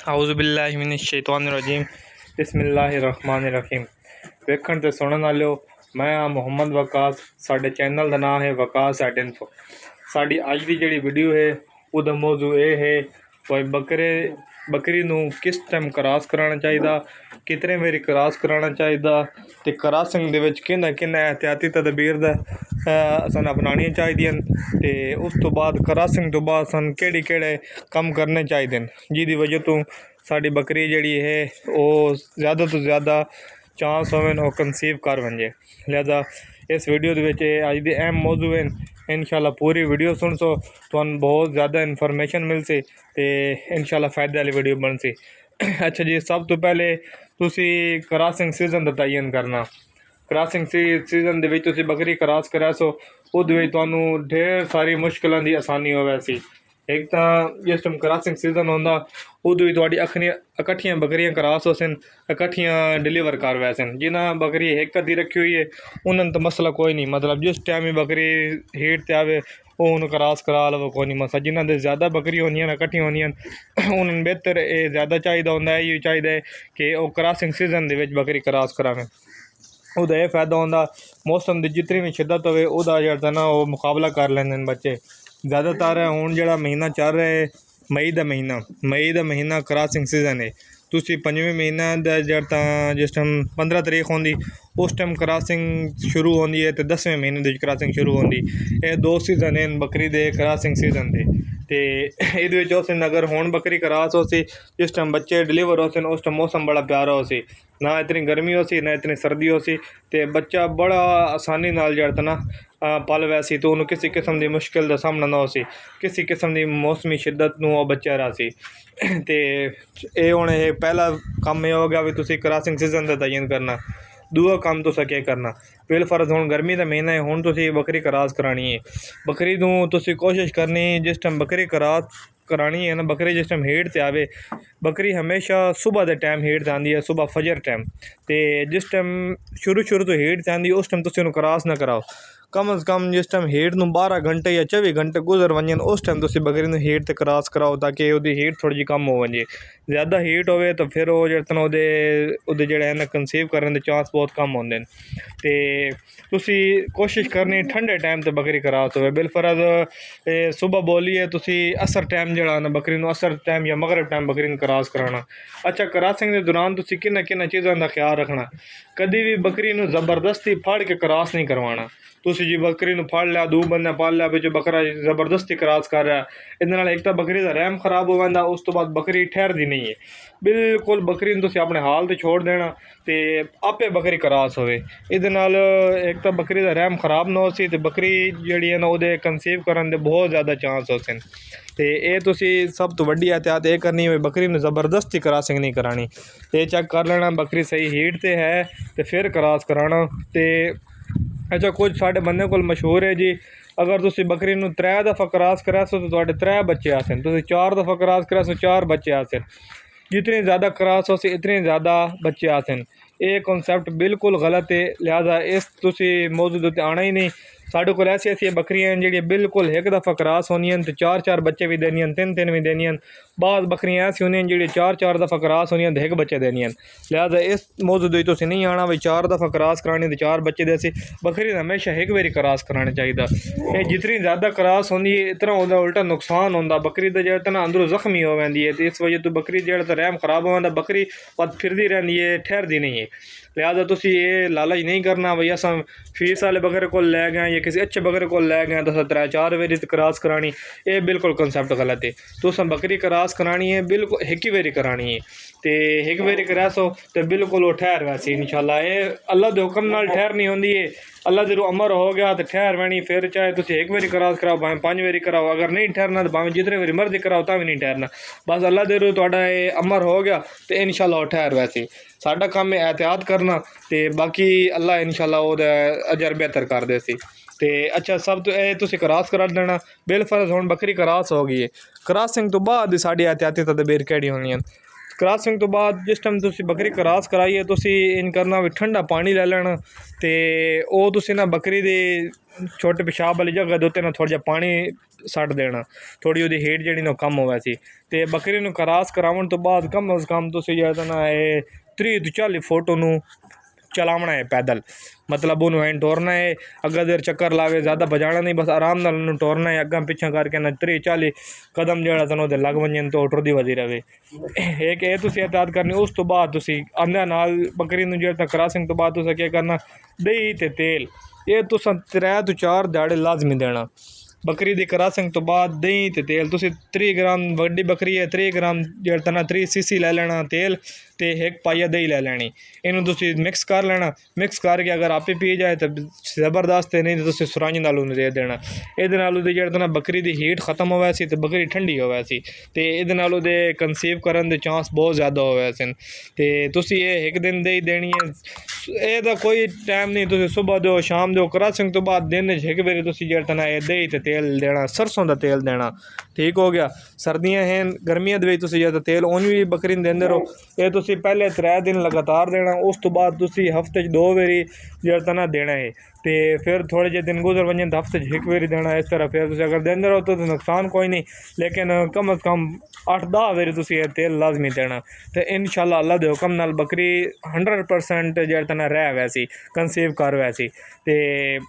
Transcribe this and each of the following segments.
आउज़ुबिल्लाहिमिनश्शैतानिर्रजीम बिस्मिल्लाहिर्रहमानिर्रहीम। वेखण ते सुनन वालियो, मैं हाँ मुहम्मद वकास। साडे चैनल का नाम है वकास एट इन्फो। साडी अज की जिहड़ी वीडियो है उहदा मौजू ये है कि बकरी नूं किस टाइम क्रॉस कराना चाहिए, कितने बारी क्रॉस कराना चाहिए, तो क्रॉसिंग दे विच किन्ना किन्ना एहतियाती तदबीर सन अपनानियां चाहिए, तो उस तो बाद क्रॉसिंग तो बाद सन केड़े केड़े कम करने चाहिए जिहदी वजह तो साडी बकरी जिहड़ी है वो ज़्यादा तो ज़्यादा चांस होवे वो कंसीव कर बन जाए। लिहाजा इस वीडियो दे विच अज दे अहम मौजू हैं, इंशाल्लाह पूरी वीडियो सुन सो तुहानूं बहुत ज़्यादा इन्फॉर्मेशन मिल सी ते इंशाल्लाह फ़ायदे वाली वीडियो बन सी। अच्छा जी, सब तो पहले तुसी क्रॉसिंग सीजन दा तयन करना। क्रॉसिंग सीजन दे विच तुसी बकरी क्रॉस करा सो उहदे विच तुहानूं ढेर सारी मुश्किलां दी आसानी होवे सी। एक तो जिस टाइम क्रॉसिंग सीजन होंदा उदू भी तुहाडी इकट्ठियां बकरियां क्रॉस हो सन, इकट्ठियां डिलीवर कर वैसन। जिन्हां बकरी एक अद्धी रखी हुई है उन्होंने तो मसला कोई नहीं, मतलब जिस टाइम ही बकरी हीट ते आवे वो उन्हें क्रॉस करा लो, कोई नहीं मसला। जिन्हां दे ज़्यादा बकरी होनियां इकट्ठियां होनियां उन्हें बेहतर ये ज़्यादा चाहिए होंदा है, ये चाहिए कि वो क्रॉसिंग सीजन दे विच बकरी क्रॉस करावें। उहदा यह फायदा होंदा मौसम की जितनी भी शिद्दत होवे उहदा जेहड़ा ना वो मुकाबला कर लेंदे बच्चे। ज़्यादातर हुण जेहड़ा महीना चल रहा है मई का महीना क्रॉसिंग सीजन है। तुसी 5वें महीना जेहड़ा जिस टाइम 15 तरीक होंदी उस टाइम क्रॉसिंग शुरू होंदी है, तो 10वें महीने क्रॉसिंग शुरू होंदी। ये 2 सीजन हैं बकरी दे क्रॉसिंग सीजन के। तो ये अगर हुण बकरी क्रॉस हो सी जिस टाइम बच्चे डिलीवर हो सन उस टाइम मौसम बड़ा प्यारा हो सी, ना इतनी गर्मी हो सी ना इतनी सर्दी हो सी, तो बच्चा बड़ा आसानी नाल जेहड़ा ना पल वैसी, तो उन्होंने किसी किस्म की मुश्किल का सामना ना हो सी, किसी किस्म की मौसमी शिद्दत नूं बच्चा रहा सी। तो ये हुण पहला काम यह हो गया भी तुसी क्रॉसिंग सीजन का तयन करना। दूआ काम तुसा क्या करना, बिल फर्ज हुण गर्मी का महीना है, हुण तुसी बकरी क्रॉस करानी है। बकरी नूं तुसी कोशिश करनी जिस टाइम बकरी क्रॉस करानी है ना, बकरी जिस टाइम हीट ते आवे, बकरी हमेशा सुबह के टाइम हीट ते आंदी है, सुबह फजर टाइम। तो जिस टाइम शुरू तो हीट ते आंदी उस टाइम तुसी उन्हें क्रॉस ना कराओ। कम अज़ कम जिस टाइम हीट नूं 12 घंटे या 24 घंटे गुजर वजन उस टाइम तुसी बकरी नूं हीट ते क्रॉस कराओ, ताकि उहदी हीट थोड़ी जी कम हो वजे। ज़्यादा हीट होवे तो फिर वो जिहड़ा उहदे जिहड़े है ना कंसीव करने के चांस बहुत कम होंदे न। ते तुसी कोशिश करनी ठंडे टाइम ते बकरी क्रॉस होवे। बिलफरज सुबह बोलिए तुसी असर टाइम जिहड़ा ना बकरी नूं असर टाइम या मगरब टाइम बकरी नूं क्रॉस कराना। अच्छा, क्रॉसिंग के दौरान तुसी किन्ना किन्ना चीज़ों का ख्याल रखना। कभी भी बकरी नूं ज़बरदस्ती फड़ के क्रॉस नहीं करवाना। तुसी जी बकरी नूं फड़ लिया, 2 बंदे फड़ लिया, बिच बकरा ज़बरदस्ती क्रॉस कर रहा है, इहदे नाल एक तो बकरी का रहम खराब हो जाता, उस तो बाद बकरी ठहरदी नहीं है। बिल्कुल बकरी नूं तुसी अपने हाल ते छोड़ देना ते आपे बकरी क्रॉस होवे। इहदे नाल एक तो बकरी का रहम खराब ना हो सी, ते बकरी जिहड़ी है ना उहदे कंसीव करन दे बहुत ज़्यादा चांस हो सन। तो ये तुसी सब तो वड्डी एहतियात ये करनी है बकरी नूं ज़बरदस्ती क्रॉसिंग नहीं करानी। ये चेक कर लेना बकरी सही हीट ते है तो फिर क्रॉस कराना। तो अच्छा, कुछ साढ़े बंदे को मशहूर है जी, अगर तुसी बकरी नूं 3 दफ़ा क्रॉस करा सो तो तुहाडे 3 बच्चे आसन, तुसी 4 दफ़ा क्रॉस करा सो 4 बच्चे आसन। जितनी ज़्यादा क्रॉस हो सी इतने ज़्यादा बच्चे आसन। ये कॉन्सैप्ट बिल्कुल गलत है, लिहाजा इस तुसी मौजूद उत्ते आना ही नहीं। साढ़े कोल ऐसी ऐसी बकरियां जिहड़ी बिल्कुल एक दफ़ा क्रॉस होनियां तो 4 बच्चे भी देनियां, 3 भी देनियां। बाद बकरियां ऐसी होनियां जिहड़ी 4 दफ़ा क्रॉस होनियां तो 1 बच्चे देनियां। लिहाजा इस मौजूद तुसी नहीं आना भी 4 दफ़ा क्रॉस करानी तो 4 बच्चे देसी। बकरी हमेशा 1 बारी क्रॉस कराना चाहिए। ये जितनी ज़्यादा क्रॉस होंदी है इतना उहदा उल्टा नुकसान होंदा, बकरी दा जेहड़ा ना अंदरों जख्मी हो वैंदी है। तो इस वजह तो बकरी जेहड़ा रहम खराब हो जाता, बकरी पद फिरदी रहती है, ठहरदी नहीं है। लिहाजा तुसी ये लालच नहीं करना भाई अस फीस वाले बकरे को लै गए या किसी अच्छे बकरे को लै गए तो 3-4 बारी क्रॉस करानी, ये बिल्कुल कंसैप्ट गलत है। तुस बकरी क्रॉस करानी है बिल्कुल 1 ही बारी करानी है। तो 1 बारी क्रॉस हो तो बिल्कुल वो ठहर वैसी इंशाल्लाह। ये अल्लाह के हुक्म नाल ठहरनी होंदी है, अल्लाह जरूर अमर हो गया तो ठहर वैनी। फिर चाहे तुसी 1 बारी क्रॉस कराओ भावें 5 बारी कराओ, अगर नहीं ठहरना तो भावें जितने बारी मर्जी कराओ तां भी नहीं ठहरना। बस अल्लाह जरूर तुहाडा ये अमर हो गया तो इंशाल्लाह ठहर वैसी। साडा काम है एहतियात करना, तो बाकी अल्लाह इंशाल्लाह वो अजर बेहतर कर दे सी। तो अच्छा, सब तो ये तुसी क्रॉस करा देना। बिल फर्ज हुण बकरी क्रॉस हो गई है, क्रॉसिंग तो बाद साड़ी एहतियाती तदबीर केड़ी होनी है। ਕ੍ਰਾਸਿੰਗ ਤੋਂ ਬਾਅਦ ਜਿਸ ਟਾਈਮ ਤੁਸੀਂ ਬੱਕਰੀ ਕ੍ਰਾਸ ਕਰਾਈਏ ਤੁਸੀਂ ਇਨ ਕਰਨਾ ਵੀ ਠੰਡਾ ਪਾਣੀ ਲੈ ਲੈਣਾ ਤੇ ਉਹ ਤੁਸੀਂ ਨਾ ਬੱਕਰੀ ਦੀ ਛੋਟੇ ਪਿਸ਼ਾਬ ਵਾਲੀ ਜਗ੍ਹਾ ਦੇ ਉੱਤੇ ਨਾ ਥੋੜ੍ਹਾ ਜਿਹਾ ਪਾਣੀ ਛੱਡ ਦੇਣਾ, ਥੋੜ੍ਹੀ ਉਹਦੀ ਹੀਟ ਜਿਹੜੀ ਨਾ ਕਮ ਹੋਵੇ ਸੀ। ਤੇ ਬੱਕਰੀ ਨੂੰ ਕ੍ਰਾਸ ਕਰਾਉਣ ਤੋਂ ਬਾਅਦ ਕਮ ਅਜ਼ ਕਮ ਤੁਸੀਂ ਜਿਹੜਾ ਨਾ ਇਹ 30 ਤੋਂ 40 ਫੁੱਟ ਉਹਨੂੰ ਚਲਾਉਣਾ ਹੈ ਪੈਦਲ, मतलब ਉਹਨੂੰ ਐਂ ਟੋਰਨਾ ਹੈ। ਅੱਗਾ ਦੇਰ ਚੱਕਰ ਲਾਵੇ, ਜ਼ਿਆਦਾ ਭਜਾਣਾ ਨਹੀਂ, ਬਸ ਆਰਾਮ ਨਾਲ ਉਹਨੂੰ ਟੋਰਨਾ ਹੈ ਅੱਗਾ ਪਿੱਛਾ ਕਰਕੇ ਨਾ 30-40 ਕਦਮ ਜਿਹੜਾ ਤੁਹਾਨੂੰ ਉਹਦੇ ਲੱਗ ਵੰਜਣ ਤੋਂ ਟੁਰਦੀ ਵਧੀ ਰਹੇ। ਇੱਕ ਇਹ ਤੁਸੀਂ ਇਹਤਿਆਤ ਕਰਨੀ। ਉਸ ਤੋਂ ਬਾਅਦ ਤੁਸੀਂ ਆਂਦਿਆਂ ਨਾਲ ਬੱਕਰੀ ਨੂੰ ਜਿਹੜਾ ਕ੍ਰਾਸਿੰਗ ਤੋਂ ਬਾਅਦ ਤੁਸੀਂ ਕੀ ਕਰਨਾ, ਦਹੀਂ ਅਤੇ ਤੇਲ ਇਹ ਤੁਸੀਂ 3 ਤੋਂ 4 ਦਿਹਾੜੇ ਲਾਜ਼ਮੀ ਦੇਣਾ। ਬੱਕਰੀ ਦੀ ਕ੍ਰਾਸਿੰਗ ਤੋਂ ਬਾਅਦ ਦਹੀਂ ਅਤੇ ਤੇਲ ਤੁਸੀਂ 30 ਗ੍ਰਾਮ, ਵੱਡੀ ਬੱਕਰੀ ਹੈ 30 ਗ੍ਰਾਮ ਜਿਹੜਾ ਤਾਂ ਨਾ 30 cc ਲੈ ਲੈਣਾ ਤੇਲ ਅਤੇ 1 ਪਾਈਆ ਦਹੀਂ ਲੈ ਲੈਣੀ। ਇਹਨੂੰ ਤੁਸੀਂ ਮਿਕਸ ਕਰ ਲੈਣਾ। ਮਿਕਸ ਕਰਕੇ ਅਗਰ ਆਪੇ ਪੀ ਜਾਏ ਤਾਂ ਜ਼ਬਰਦਸਤ, ਨਹੀਂ ਤਾਂ ਤੁਸੀਂ ਸੁਰੰਜ ਨਾਲ ਉਹਨੂੰ ਦੇ ਦੇਣਾ। ਇਹਦੇ ਨਾਲ ਉਹਦੀ ਜਿਹੜਾ ਤਾਂ ਨਾ ਬੱਕਰੀ ਦੀ ਹੀਟ ਖਤਮ ਹੋਇਆ ਸੀ ਅਤੇ ਬੱਕਰੀ ਠੰਡੀ ਹੋਇਆ ਸੀ ਅਤੇ ਇਹਦੇ ਨਾਲ ਉਹਦੇ ਕਨਸੀਵ ਕਰਨ ਦੇ ਚਾਂਸ ਬਹੁਤ ਜ਼ਿਆਦਾ ਹੋਏ ਸਨ। ਅਤੇ ਤੁਸੀਂ ਇਹ ਇੱਕ ਦਿਨ ਦਹੀਂ ਦੇਣੀ ਹੈ, ਇਹਦਾ ਕੋਈ ਟਾਈਮ ਨਹੀਂ, ਤੁਸੀਂ ਸੁਬਾਹ ਦਿਓ ਸ਼ਾਮ ਦਿਓ। ਕ੍ਰਾਸਿੰਗ ਤੋਂ ਬਾਅਦ ਦਿਨ 'ਚ ਇੱਕ ਵਾਰੀ ਤੁਸੀਂ ਜਿਹੜਾ ਤਾਂ ਨਾ ਇਹ ਦਹੀਂ ਅਤੇ ਤੇਲ ਦੇਣਾ, ਸਰਸੋਂ ਦਾ ਤੇਲ ਦੇਣਾ। ਠੀਕ ਹੋ ਗਿਆ। ਸਰਦੀਆਂ ਹਨ, ਗਰਮੀਆਂ ਦੇ ਵਿੱਚ ਤੁਸੀਂ ਜਿਹੜਾ ਤੇਲ ਉਂਝ ਵੀ ਬੱਕਰੀ ਨੂੰ ਦਿੰਦੇ ਰਹੋ। ਇਹ ਤੁਸੀਂ ਪਹਿਲੇ 3 ਦਿਨ ਲਗਾਤਾਰ ਦੇਣਾ। ਉਸ ਤੋਂ ਬਾਅਦ ਤੁਸੀਂ ਹਫ਼ਤੇ 'ਚ 2 ਵਾਰੀ ਜਿਹੜਾ ਤਾਂ ਨਾ ਦੇਣਾ ਹੈ ਅਤੇ ਫਿਰ ਥੋੜ੍ਹੇ ਜਿਹੇ ਦਿਨ ਗੁਜ਼ਰ ਵੰਜਣ ਤਾਂ ਹਫ਼ਤੇ 'ਚ 1 ਵਾਰੀ ਦੇਣਾ। ਇਸ ਤਰ੍ਹਾਂ ਫਿਰ ਤੁਸੀਂ ਅਗਰ ਦਿੰਦੇ ਰਹੋ ਤਾਂ ਨੁਕਸਾਨ ਕੋਈ ਨਹੀਂ, ਲੇਕਿਨ ਕਮ ਅਜ਼ ਕਮ 8-10 ਵਾਰੀ ਤੁਸੀਂ ਇਹ ਤੇਲ ਲਾਜ਼ਮੀ ਦੇਣਾ। ਅਤੇ ਇਨਸ਼ਾਅੱਲਾ ਅੱਲਾ ਦੇ ਹੁਕਮ ਨਾਲ ਬੱਕਰੀ 100% ਜਿਹੜਾ ਤਾਂ ਨਾ ਰਹਿ ਵੈਸੀ ਕੰਸੀਵ ਕਰ ਵੈਸੀ। ਅਤੇ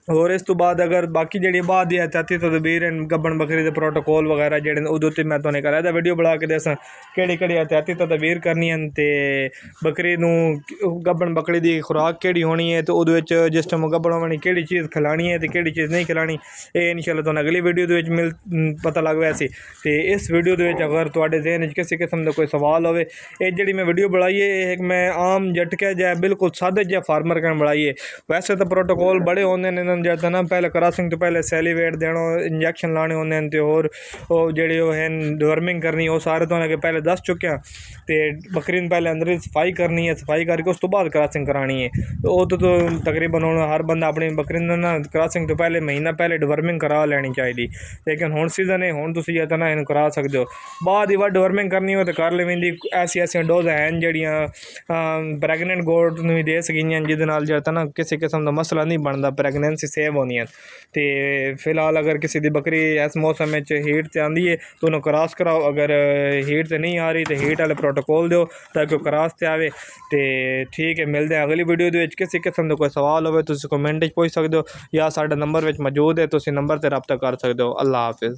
ਹੋਰ ਇਸ ਤੋਂ ਬਾਅਦ ਅਗਰ ਬਾਕੀ ਜਿਹੜੀ ਬਾਅਦ ਦੀ ਇਹਤਿਆਤੀ ਤਦਬੀਰ ਗੱਭਣ ਬੱਕਰੀ ਦੇ ਪ੍ਰੋਟੋਕੋਲ ਵਗੈਰਾ ਜਿਹੜੇ ਨੇ ਉਹਦੇ ਉੱਤੇ ਮੈਂ ਤੁਹਾਨੂੰ ਕਰਾਇਆ ਦਾ ਵੀਡੀਓ ਬਣਾ ਕੇ ਦੱਸਾਂ ਕਿਹੜੀ ਇਹਤਿਆਤੀ ਤਦਬੀਰ ਕਰਨੀ ਹਨ ਅਤੇ ਬੱਕਰੀ ਨੂੰ ਗੱਭਣ ਬੱਕਰੀ ਦੀ ਖੁਰਾਕ ਕਿਹੜੀ ਹੋਣੀ ਹੈ ਅਤੇ ਉਹਦੇ ਵਿੱਚ ਜਿਸ ਟਾਈਮ ਗੱਭਣ ਹੋਣੀ ਕਿਹੜੀ ਚੀਜ਼ ਖਿਲਾਣੀ ਹੈ ਅਤੇ ਕਿਹੜੀ ਚੀਜ਼ ਨਹੀਂ ਖਿਲਾਣੀ, ਇਹ ਇਨਸ਼ਾਅੱਲਾ ਤੁਹਾਨੂੰ ਅਗਲੀ ਵੀਡੀਓ ਦੇ ਵਿੱਚ ਪਤਾ ਲੱਗ ਵੈ ਸੀ। ਅਤੇ ਇਸ ਵੀਡੀਓ ਦੇ ਵਿੱਚ ਅਗਰ ਤੁਹਾਡੇ ਜ਼ਿਹਨ ਵਿੱਚ ਕਿਸੇ ਕਿਸਮ ਦਾ ਕੋਈ ਸਵਾਲ ਹੋਵੇ, ਇਹ ਜਿਹੜੀ ਮੈਂ ਵੀਡੀਓ ਬਣਾਈ ਹੈ ਇਹ ਮੈਂ ਆਮ ਜਟਕੇ ਜਿਹਾ ਬਿਲਕੁਲ ਸਾਦੇ ਜਿਹਾ ਫਾਰਮਰ ਕਰਨ ਬਣਾਈ ਹੈ। ਵੈਸੇ ਤਾਂ ਪ੍ਰੋਟੋਕੋਲ ਬੜੇ ਹੁੰਦੇ ਨੇ ਜਿਹੜਾ ਨਾ, ਪਹਿਲੇ ਕ੍ਰਾਸਿੰਗ ਤੋਂ ਪਹਿਲੇ ਸੈਲੀਵੇਟ ਦੇਣਾ, ਇੰਜੈਕਸ਼ਨ ਲਾਣੇ ਹੁੰਦੇ ਨੇ ਅਤੇ ਹੋਰ ਉਹ ਜਿਹੜੇ ਉਹ ਹੈ ਡਿਵਰਮਿੰਗ ਕਰਨੀ, ਉਹ ਸਾਰੇ ਤੁਹਾਨੂੰ ਅੱਗੇ ਪਹਿਲੇ ਦੱਸ ਚੁੱਕਿਆ। ਅਤੇ ਬੱਕਰੀ ਨੂੰ ਪਹਿਲੇ ਅੰਦਰ ਸਫਾਈ ਕਰਨੀ ਹੈ, ਸਫਾਈ ਕਰਕੇ ਉਸ ਤੋਂ ਬਾਅਦ ਕ੍ਰਾਸਿੰਗ ਕਰਾਉਣੀ ਹੈ। ਉਹ ਤੋਂ ਤਕਰੀਬਨ ਹੁਣ ਹਰ ਬੰਦਾ ਆਪਣੀ ਬੱਕਰੀ ਨੂੰ ਨਾ ਕ੍ਰਾਸਿੰਗ ਤੋਂ ਪਹਿਲੇ ਮਹੀਨਾ ਪਹਿਲੇ ਡਿਵਰਮਿੰਗ ਕਰਾ ਲੈਣੀ ਚਾਹੀਦੀ। ਲੇਕਿਨ ਹੁਣ ਸੀਜ਼ਨ ਹੈ, ਹੁਣ ਤੁਸੀਂ ਜਿਹੜਾ ਨਾ ਇਹਨੂੰ ਕਰਾ ਸਕਦੇ ਹੋ। ਬਾਅਦ ਹੀ ਬਾਅਦ ਡਿਵਰਮਿੰਗ ਕਰਨੀ ਹੋ ਤਾਂ ਕਰ ਲੈਂਦੀ। ਐਸੀਆਂ ਡੋਜ਼ ਹਨ ਜਿਹੜੀਆਂ ਪ੍ਰੈਗਨੈਂਟ ਗੋਡ ਨੂੰ ਵੀ ਦੇ ਸਕੀਆਂ, ਜਿਹਦੇ ਨਾਲ ਜਿਹੜਾ ਤਾਂ ਨਾ ਕਿਸੇ ਕਿਸਮ ਦਾ ਮਸਲਾ ਨਹੀਂ ਬਣਦਾ, ਪ੍ਰੈਗਨੈਂਸੀ ਸੇਵ ਹੋਣੀ ਹੈ। ਅਤੇ ਫਿਲਹਾਲ ਅਗਰ ਕਿਸੇ ਦੀ ਬੱਕਰੀ ਇਸ ਮੌਸਮ ਵਿੱਚ ਹੀਟ 'ਤੇ ਆਉਂਦੀ ਹੈ ਤਾਂ ਉਹਨੂੰ ਕ੍ਰਾਸ ਕਰਾਓ। ਅਗਰ ਹੀਟ 'ਤੇ ਨਹੀਂ ਆ ਰਹੀ ਤਾਂ ਹੀਟ ਵਾਲੇ ਪ੍ਰੋਟੋਕੋਲ ਦਿਓ ਤਾਂ ਕਿ ਉਹ ਕ੍ਰਾਸ 'ਤੇ ਆਵੇ। ਅਤੇ ਠੀਕ ਹੈ, ਮਿਲਦੇ ਹਾਂ ਅਗਲੀ ਵੀਡੀਓ ਦੇ ਵਿੱਚ। ਕਿਸੇ ਕਿਸਮ ਦਾ ਕੋਈ ਸਵਾਲ ਹੋਵੇ ਤੁਸੀਂ ਕਮੈਂਟ 'ਚ ਪੁੱਛ ਸਕਦੇ ਹੋ ਜਾਂ ਸਾਡਾ ਨੰਬਰ ਵਿੱਚ ਮੌਜੂਦ ਹੈ, ਤੁਸੀਂ ਨੰਬਰ 'ਤੇ ਰਾਬਤਾ ਕਰ ਸਕਦੇ ਹੋ। ਅੱਲਾ ਹਾਫਿਜ਼।